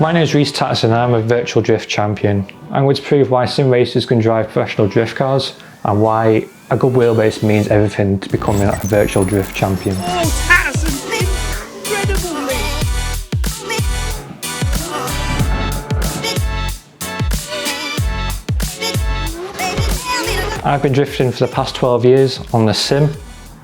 My name is Rhys Tatterson and I'm a virtual drift champion. I'm going to prove why sim racers can drive professional drift cars and why a good wheelbase means everything to becoming a virtual drift champion. Oh, Tatterson, incredibly! I've been drifting for the past 12 years on the sim.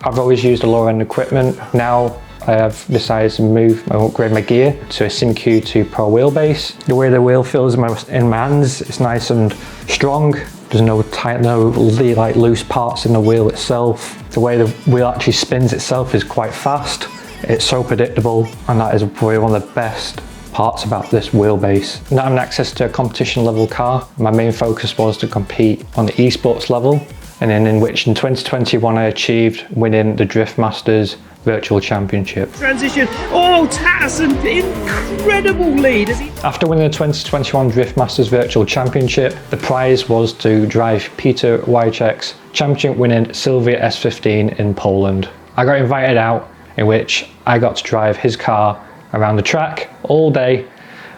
I've always used a lower end equipment. Now I have decided to move and upgrade my gear to a Simucube 2 Pro wheelbase. The way the wheel feels in my hands, it's nice and strong. There's no loose parts in the wheel itself. The way the wheel actually spins itself is quite fast. It's so predictable, and that is probably one of the best parts about this wheelbase. Now having access to a competition level car, my main focus was to compete on the esports level, and then in which in 2021 I achieved winning the Drift Masters Virtual Championship. Transition, oh, Tatterson, incredible lead. After winning the 2021 Drift Masters Virtual Championship, the prize was to drive Peter Wojciech's championship winning Sylvia S15 in Poland. I got invited out, in which I got to drive his car around the track all day,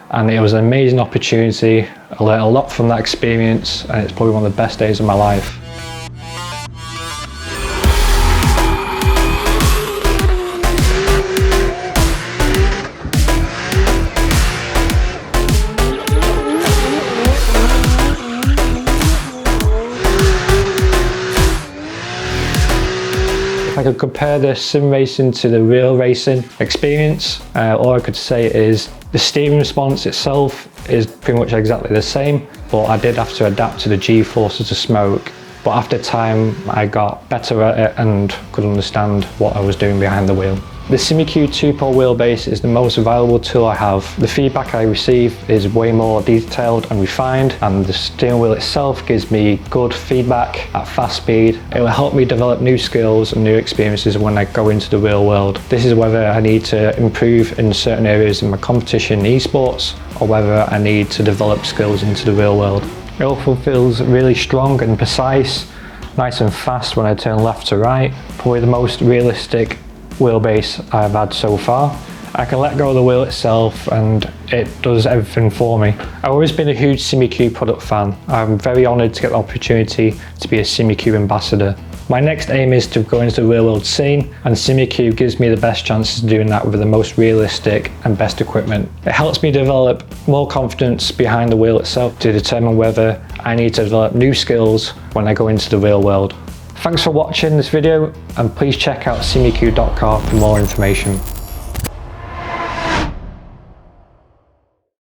and it was an amazing opportunity. I learned a lot from that experience, and it's probably one of the best days of my life. If I could compare the sim racing to the real racing experience, all I could say is the steering response itself is pretty much exactly the same, but I did have to adapt to the G-forces of smoke. But after time, I got better at it and could understand what I was doing behind the wheel. The Simucube 2 Pro wheelbase is the most valuable tool I have. The feedback I receive is way more detailed and refined, and the steering wheel itself gives me good feedback at fast speed. It will help me develop new skills and new experiences when I go into the real world. This is whether I need to improve in certain areas in my competition in esports, or whether I need to develop skills into the real world. It also feels really strong and precise, nice and fast when I turn left to right. Probably the most realistic wheelbase I've had so far. I can let go of the wheel itself and it does everything for me. I've always been a huge Simucube product fan. I'm very honoured to get the opportunity to be a Simucube Ambassador. My next aim is to go into the real world scene, and Simucube gives me the best chances of doing that with the most realistic and best equipment. It helps me develop more confidence behind the wheel itself to determine whether I need to develop new skills when I go into the real world. Thanks for watching this video, and please check out simucube.com for more information.